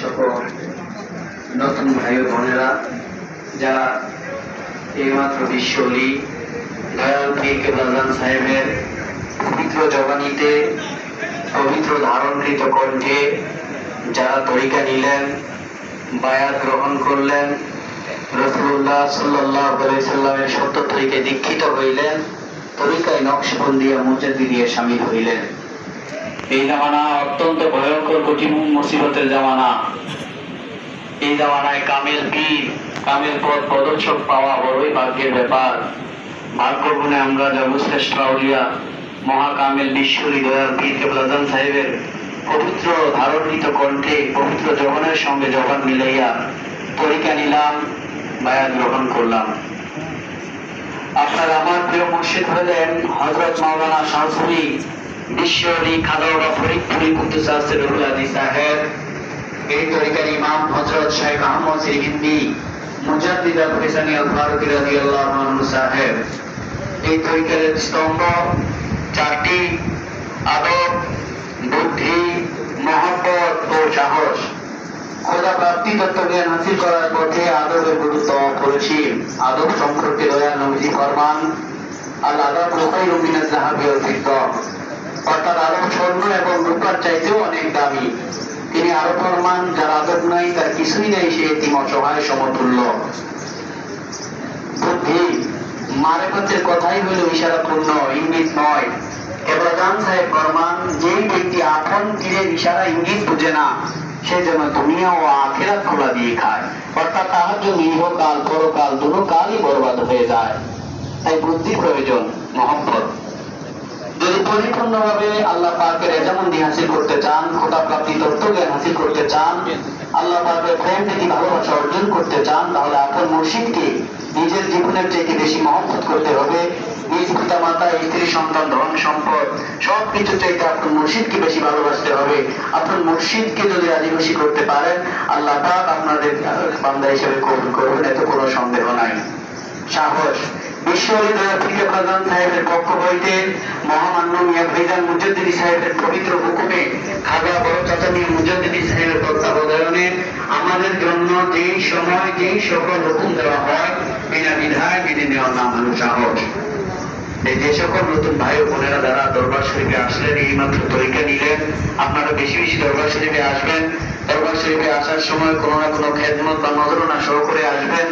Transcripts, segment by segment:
সকল নতুন ভাই ও বোনেরা যারা এইমাত্র বিশ্বলি দয়াল পীর কেবলাজান সাহেবের পবিত্র জবানিতে পবিত্র ধারণকৃত কণ্ঠে যারা তরিকা নিলেন, বায়াত গ্রহণ করলেন, রাসূলুল্লাহ সাল্লাল্লাহু আলাইহি সাল্লামের সত্য তরিকায় দীক্ষিত হইলেন, তরিকায় নকশবন্দিয়া মুজাদ্দিদিয়ে শামিল হইলেন। এই জামানা অত্যন্ত ভয়ঙ্কর কঠিন মুসিবতের জামানা। এই জামানায় কামেল পীর, কামেল পথ প্রদর্শক পাওয়া বড়ই ভাগ্যের ব্যাপার। ভাগ্য গুণে আমরা জগশ্রেষ্ঠ আউলিয়া মহাকামেল বিশ্বরী দয়াল পীর কেবলাজান সাহেবের পবিত্র ধারণকৃত কণ্ঠে পবিত্র জবানের সঙ্গে জবান মিলাইয়া তরিকা নিলাম, বায়াত গ্রহণ করলাম। আপনার আমার প্রিয় মুর্শিদ হলেন হযরত মাওলানা শাহসুফি বিশ্বরী খাদাওয়া ফরিদপুরি কুদ্দুস আসিরুল আদি সাহেব। এই তরিকার ইমাম হযরত শেখ আহমদ সিরহিন্দি মুজাদ্দিদ আল ফিসানি আল ফারুকি রাদিয়াল্লাহু আনহু সাহেব। এই তরিকার স্তম্ভ চারটি: আদব, বুদ্ধি, মহব্বত ও সাহস। খোদা প্রাপ্তি তত্ত্বজ্ঞান হাসিল করার পথে আদবের গুরুত্ব অপরিসীম। আদব সম্পর্কে দয়াল নবীজি ফরমান, আল আদব খায়রুম মিনাজ যাহাবি ওয়াল ফিদ্দা, অর্থাৎ আদব স্বর্ণ এবং রূপার চাইতেও অনেক দামি। তিনি আরো ফরমান, যার আদব নাই তার কিছুই নাই, সে এতিম অসহায় সমতুল্য। বুদ্ধি, মারেফতের কথাই হইল ইশারাপূর্ণ, ইঙ্গিত নয়। কেবলাজান সাহেব ফরমান, যেই ব্যক্তি আপন তীরের ইশারা ইঙ্গিত বুঝে না, সে যেন দুনিয়া ও আখিরাত খোলা দিয়ে খায়, অর্থাৎ তাহার জন্য ইহকাল পরকাল দুটো কালই বরবাদ হয়ে যায়। তাই বুদ্ধি প্রয়োজন, মহব্বত। যদি পরিপূর্ণভাবে আল্লাহ পাকের রেজামন্দি হাসিল করতে চান, খোদা প্রাপ্তি তত্ত্বজ্ঞান হাসিল করতে চান, আল্লাহ পাকের প্রেম থেকে ভালোবাসা অর্জন করতে চান, তাহলে আপন মুর্শিদকে নিজের জীবনের চাইতে বেশি মহব্বত করতে হবে। নিজ পিতা মাতা, স্ত্রী, সন্তান, ধন সম্পদ সবকিছু চাইতে আপন মুর্শিদকে বেশি ভালোবাসতে হবে। আপন মুর্শিদকে যদি রাজি খুশি করতে পারেন, আল্লাহ পাক আপনাদের বান্দা হিসেবে কবুল করবেন, এতে কোনো সন্দেহ নাই। সাহস, বিশ্বরী দয়াল পীর কেবলাজান সাহেবের পক্ষ হইতে মহামান্য মিয়া ভাইজান মুজাদ্দিদি সাহেবের পবিত্র হুকুমে খাজা বড় চাচা মিয়া মুজাদ্দিদি সাহেবের তত্ত্বাবধানে আমাদের জন্য যেই সময় যেই সকল হুকুম দেওয়া হয়, বিনা দ্বিধায় মেনে নেওয়ার নাম হলো সাহস। এই যে সকল নতুন ভাই ও বোনেরা যারা দরবার শরীফে আসলেন, এই মাত্র তরিকা নিলেন, আপনারা বেশি বেশি দরবার শরীফে আসবেন। দরবার শরীফে আসার সময় কোনো না কোনো খেদমত বা নজরানা সহকারে আসবেন।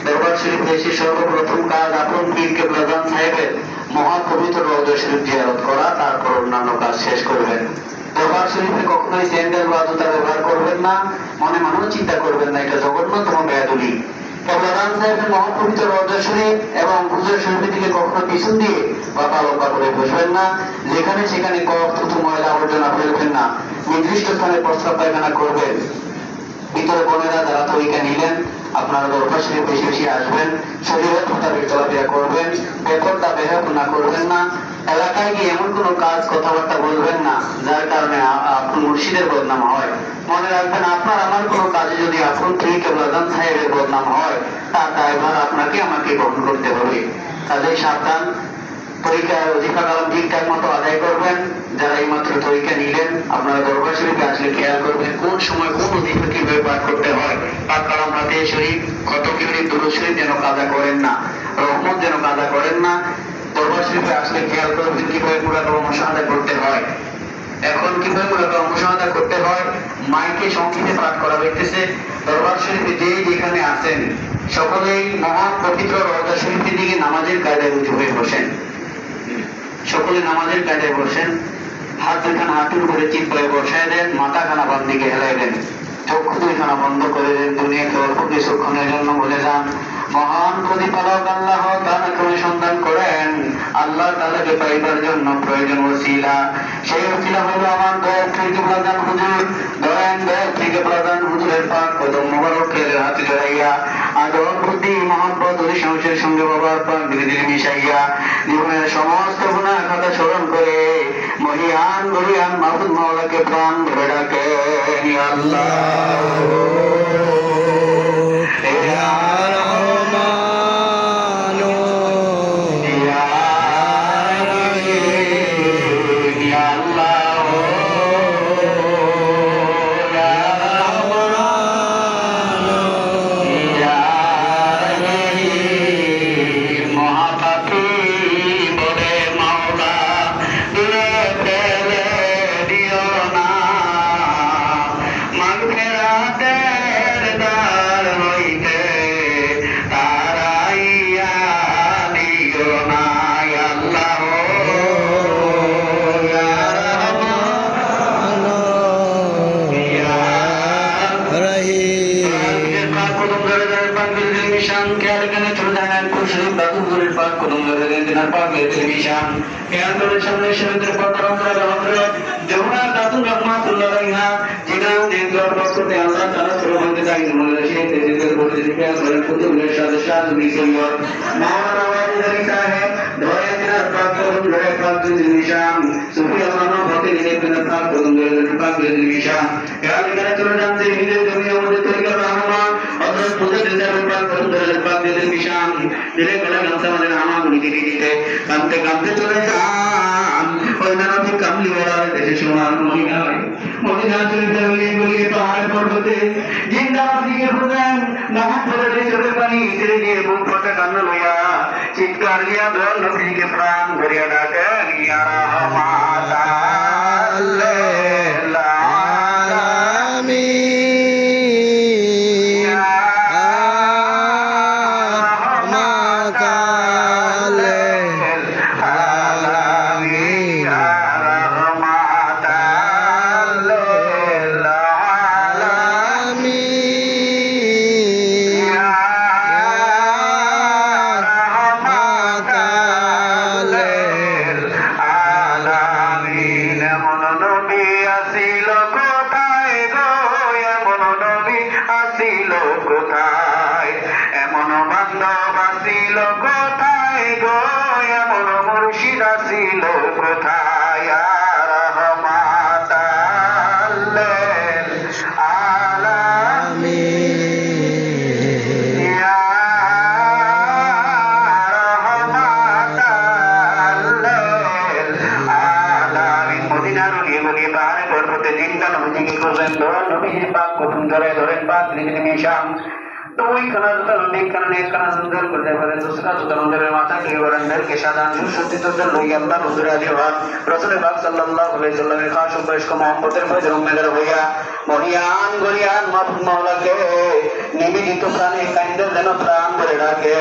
দরবার শরীফে এসে সর্বপ্রথম কাজ আপন পীর কেবলাজান সাহেবের মহাপবিত্র রওজা শরীফ জিয়ারত করা, তারপর অন্যান্য কাজ শেষ করবেন। দরবার শরীফে কখনোই স্যান্ডেল বা জুতা ব্যবহার করবেন না, মনে মনেও চিন্তা করবেন না, এটা জঘন্যতম বেয়াদবি। কেবলাজান সাহেবের মহাপবিত্র রওজা শরীফ এবং হুজুর শরীফের দিকে কখনো পিছন দিয়ে বাপা লম্বা করে বসবেন না। যেখানে সেখানে কফ, থুতু, ময়লা আবর্জনা ফেলবেন না। নির্দিষ্ট স্থানে প্রস্রাব পায়খানা করবেন। ভিতরে বোনেরা যারা তরিকা নিলেন, আপনারা দরবার শরীফ বেশি বেশি আসবেন, শরীরের মোতাবেক চলাফেরা করবেন, বেপরদা বেহায়াপনা করবেন না। এলাকায় গিয়ে এমন কোনো কাজ কথাবার্তা বলবেন না যার কারণে আপনার মুর্শিদের বদনাম হয়। মনে রাখবেন, আপনার আমার কোনো কাজে যদি আপন পীর কেবলাজান সাহেবের বদনাম হয়, তার দায়ভার আপনাকে আমাকে বহন করতে হবে। কাজেই সাবধান, তরিকার অধিকার কালাম ঠিকঠাক মতো আদায় করবেন। যারা এই মাত্র তরিকা নিলেন, আপনারা দরবার শরীফে আসলে খেয়াল করবেন কোন সময় কোন অধিকার কিভাবে পাঠ করতে হয়। পাক কালাম হাতে শরীফ, খতম শরীফ, দুরূদ শরীফ যেন কাজা করেন না, রহমত যেন কাজা করেন না। দরবার শরীফে আসলে খেয়াল করবেন কিভাবে মুরাকাবা মুশাহাদা করতে হয়। এখন কিভাবে মুরাকাবা মুশাহাদা করতে হয়, মাইকে সংক্ষিপ্তে পাঠ করা হইতেছে। দরবার শরীফে যে যেখানে আছেন সকলেই মহান পবিত্র রওজা শরীফের দিকে নামাজের কায়দায় উঁচু হয়ে বসেন। সকলে নামাজের কায়দায় বসেন। হাত দুখানা হাঁটুর উপরে চিৎপায় বসায় দেন, মাথা খানা বাম দিকে হেলাই দেন, চক্ষু দুইখানা বন্ধ করে দেন। দুনিয়াকে অল্প কিছুক্ষণের জন্য বলে যান, মহান প্রতিপালক আল্লাহ তাআলাকে অনুসন্ধান করেন। আল্লাহ তাআলাকে পাইবার জন্য প্রয়োজন ওসিলা। সেই ওসিলা হলো আমার দয়াল পীর কেবলাজান হুজুর। দয়াল পীর কেবলাজান হুজুরের পাক কদম মোবারকের হাতে জড়াইয়া আদব, বুদ্ধি, মহব্বত ও সংসারের সঙ্গে বাবার পাক ধীরে ধীরে মিশাইয়া জীবনের সমস্ত গুনাহ খাতা স্মরণ করে মহিয়ান গরিয়ান মাহবুব মাওলাকে প্রাণ ধরে ডাকেন, ইয়া আল্লাহ। আখেরাতের দ্বার হইতে তারাইয়া দিও না আল্লাহ ইয়া রহমান ইয়া রহিম পাক কদম ধরে ধরে পাক দিল মিশান খেয়াল এখানে চলে যায় খুশি পাক ধরে পাক কদম ধরে দিনার পাক দিল মিশান খেয়াল করে সামনে শহীদের পাক রহমত রহমত দেওনা দাতুন রহমাতুল্লাহ আলাইহা জিনান দিন দর বক্ততে আল্লাহ তাআলা সুবহানাহু তাআলা মুলা শেখ তেজিদের বলে দিকে আমরা কুতুবের সাথে সাথে বিসমিল্লাহ মাওলানা ওয়াজিদ সাহেব ধরে দিনার পাক কদম ধরে পাক দিল মিশান সুফি আল্লাহ হতে দিনার পাক কদম ধরে পাক দিল মিশান খেয়াল এখানে চলে যাচ্ছে হিদের দুনিয়া মধ্যে তরিকা রহমান হযরত ফুজের দিনের পাক কদম ধরে পাক দিল মিশান দিলে গলা গামছা মানে আমাগুলি দিতে কাঁদতে কাঁদতে চলে যান ওই নানাবি কামলিওয়ালা দেশে সোনার মদিনা চলে গলিয়ে পাহাড় পর্বতে জিন্দাবাদ দিকে ঘুরলেন নাহাত ধরে চোখের পানি ছেড়ে দিয়ে বুক ফাটা কান্না লইয়া চিৎকার দিয়া দোয়ার নবীকে প্রাণ ভরিয়া ডাকেন ইয়া রহমান নিবেদিত প্রাণে কাইন্দের যেন প্রাণ ধরে রাখে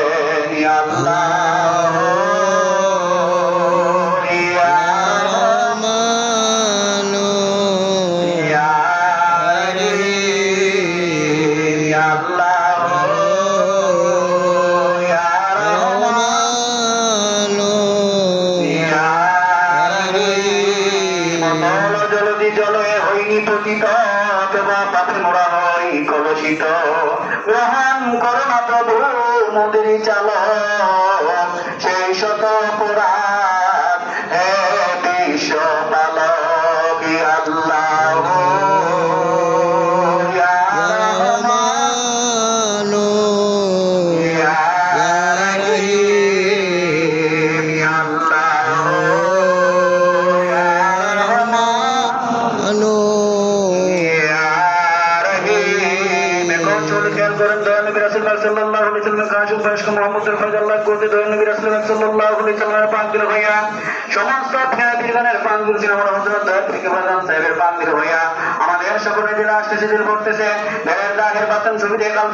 গ্রহণ করো না প্রভু মোদের চালক সেই শত অপরাধ হে বিশ্ব পালক আল্লাহ সমস্ত আমাদের সকলের দিন আসতেছে দিল করতেছে ছবি দেখলাম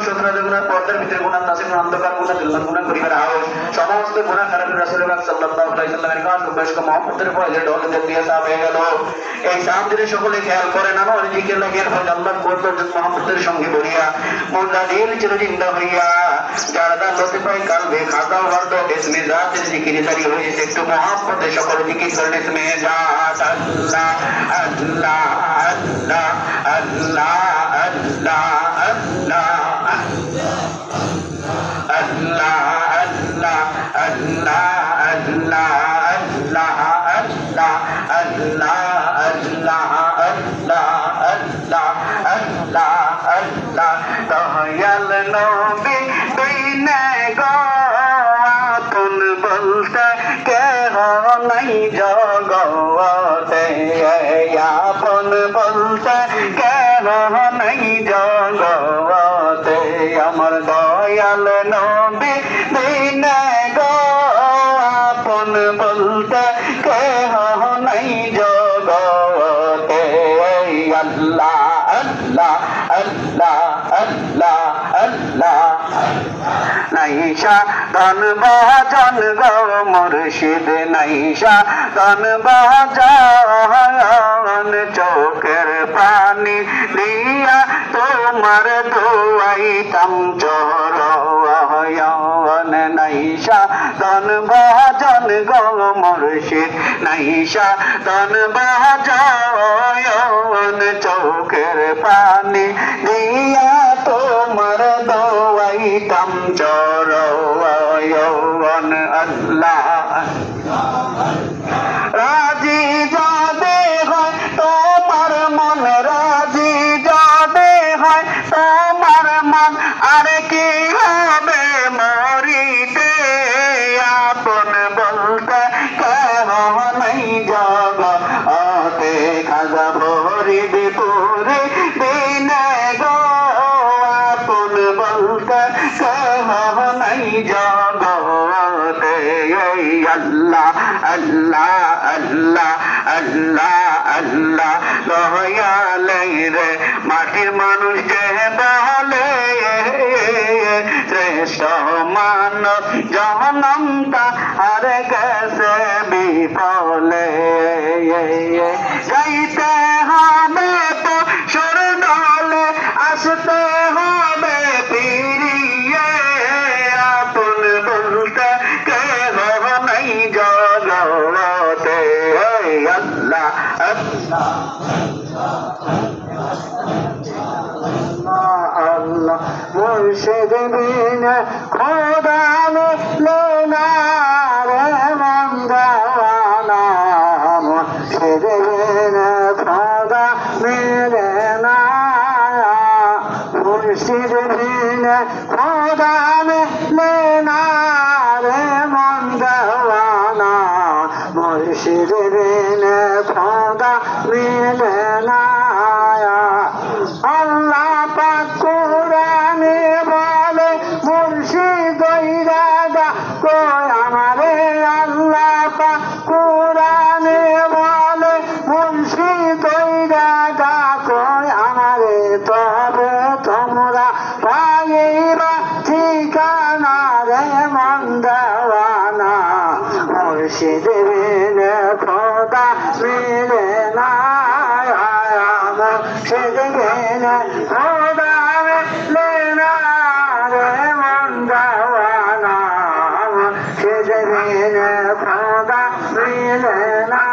পর্দার ভিতরে গুণান নাসিম অন্ধকার গুণা দিল্লাম গুণা করিবার হাউস সমস্ত গুণা খারাপ রাসূলুল্লাহ সাল্লাল্লাহু আলাইহি সাল্লামের কাজ বয়স্ক মুহাম্মদের পয়দা ঢলে দিয়ে সাফ হয়ে গেল। এই সামনে সকলে খেয়াল করে না ওই দিকে লাগে হয় আল্লাহ কোরআন মুহাম্মদের সঙ্গে বলিয়া মোরা দিল চির জিন্দা হইয়া যারা লতে পাই কালবে খাতা ওয়ার্দ ইসমে জাতের জিকিরে জারি হয়েছে একটু মুহাম্মদের সকল জিকির করেন ইসমে জাত আল্লাহ আল্লাহ আল্লাহ আল্লাহ আল্লাহ আল্লাহ আল্লাহ আল্লাহ আল্লাহ আল্লাহ আল্লাহ আল্লাহ আল্লাহ আল্লাহ আল্লাহ আল্লাহ আল্লাহ আল্লাহ দয়াল নবী বিনে গো আপন বলতে কেহ নাই জগতে আপন বলতে কেহ নাই জগতে আমার দয়াল নবী বিনে গো আপন বলতে কেহ নাই জগতে আল্লাহ আল্লাহ সাধন ভজন গো মুর্শিদ নাই সাধন ভজন চোখের পানি দিয়া তোমার দোয়াইতাম চরণ নাই সাধন ভজন গো মুর্শিদ নাই সাধন ভজন চোখের পানি দিয়া তোমার দোয়াইতাম চরণ আল্লাহ রাজি যাবে হয় তোমার মন রাজি যাবে হয় তোমার মন আর কি হবে মরিতে আপন বলতে কেহ নাই জগতে খাজা ভরিদ পুরে দিনে গো আপন বলতে কেহ নাই জগতে আল্লাহ আল্লাহ আল্লাহ আল্লাহ আল্লাহ দয়ালে রে মাটির মানুষ যে বলে শ্রেষ্ঠ মানব জনমটা আর গেছে বিফলে যাইতে হবে তো সরদলে আসতে হবে ফিরিয়ে আপন বলতে কেহ নাই জগতে আল্লাহ আল্লাহ আল্লাহ মুর্শিদ বিনে খোদা মিলে না রে মন দেওয়ানা মুর্শিদ বিনে খোদা মিলে না মুর্শিদ বিনে খোদা মিলে না রে মন দেওয়ানা মুর্শিদ বিনে খোদা মিলে না আল্লাহ পাক কোরআনে বলে মুর্শিদ ইরাদা কই আমারে আল্লাহ পাক কোরআনে বলে মুর্শিদ ইরাদা কই আমারে তবে তোমরা পাইবা ঠিকানা রে মন দেওয়ানা মুর্শিদ বিনে খোদা মিলে না মুর্শিদ বিনে খোদা মিলে না রে মন দেওয়ানা মুর্শিদ বিনে খোদা মিলে না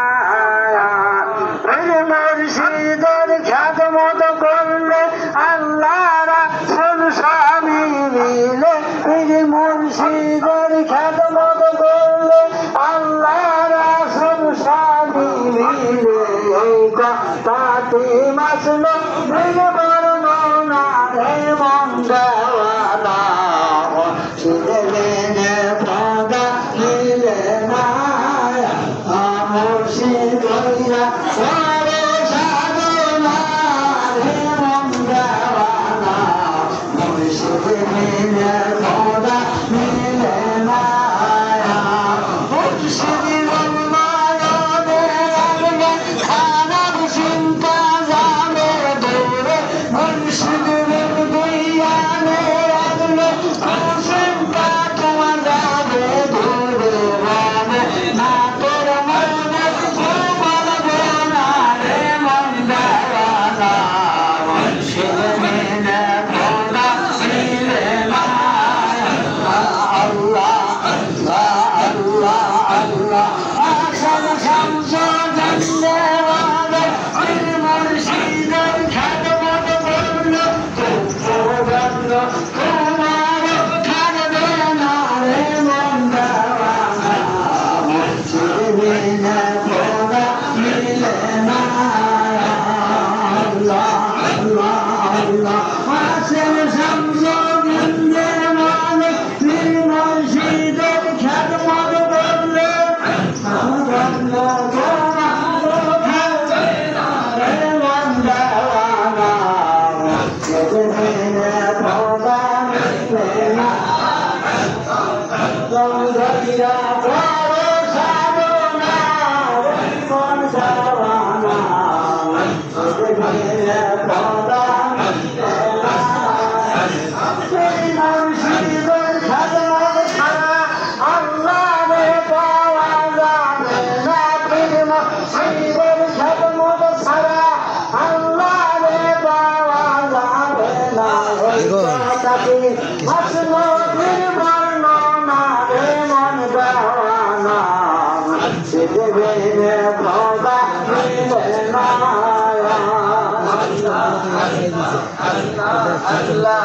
মুর্শিদের খ্যাতমত করলে আল্লাহ রাসূল স্বামী মিলে মুর্শিদের খ্যাতমত করলে আল্লাহ রাসূল স্বামী মিলে এই কথাটি মাসলো দিল বর্ণনা রে মন দেওয়ানা মুর্শিদ বিনে খোদা মিলে না মুর্শিদ মাসনদের বর্ণনা রে মন দেওয়ানা দেবে ভবা মিলে না আল্লাহ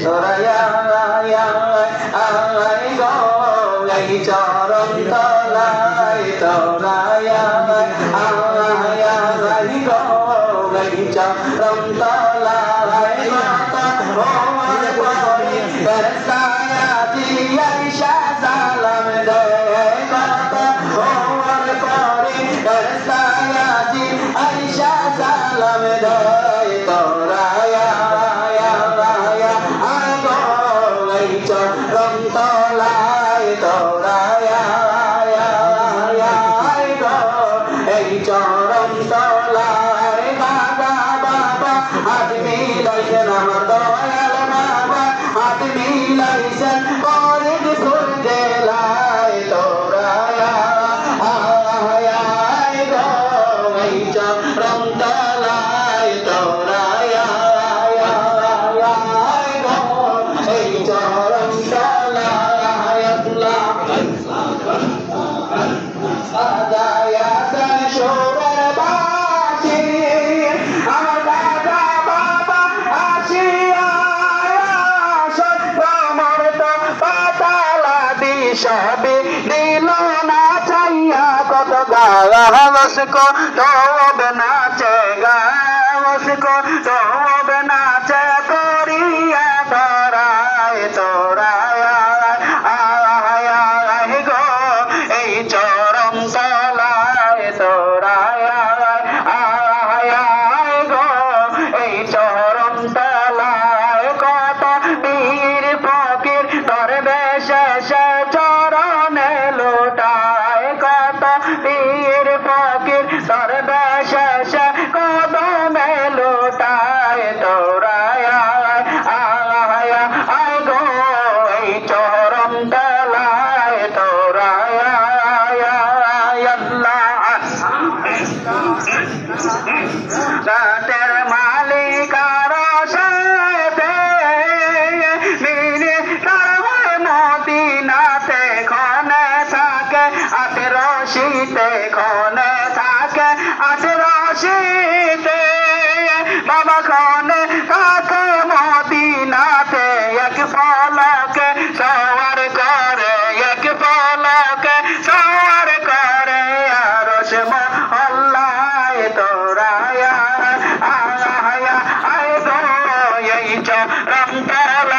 তোরায়া আই গো এই চরণ তলায় তোরায়া আই গো এই চরণ তলায় মাতা ওমর পরি ফেরেশতায়া দিয়াইশা সালাম দে মাতা ওমর পরি ফেরেশতায়া দিয়াইশা সালাম দে তোরায়া আই গো এই চরণ তলায় তোরায়া আই গো এই চরণ তলায় বাবা বাবা হাত মিলাইছেন আমার দয়াল বাবা হাত মিলাইছেন করে ফুল দেলায় তোরায়া আই গো এই চরণ তলায় তোরায়া আই গো এই চরণ তলায় আল্লাহ সাজায়াছেন সুরের বাঁশি আমার দাদা বাবা আসিয়া আমার তো পাতালা দিশাবি দিল না চাইয়া কত গাওয়াসকো তবে নাচে গাওয়াসকো তবে নাচে করিয়া ধরায় তোরায়া আয় গো এই চরণ তলায় তোরায়া আয় গো এই চরণ তলায় কত বীর ফকির তোর বেশে চরণে লোটায় কত বীর ফকির তোর বেশে কদমে লোটায় তোরায়া আয় গো এই চরণ তলায় তোরায়া রাতের মালিকার সাথে মিনি তার মদিনাতে খনে থাকে আশিতে খনে থাকে আশিতে বাবা খনে থাকে মদিনাতে এক পলকে সওয়ার করে এক পলকে সওয়ার করে আরশ মহল্লায় তোরায়া আয় গো এই চরণ তলায়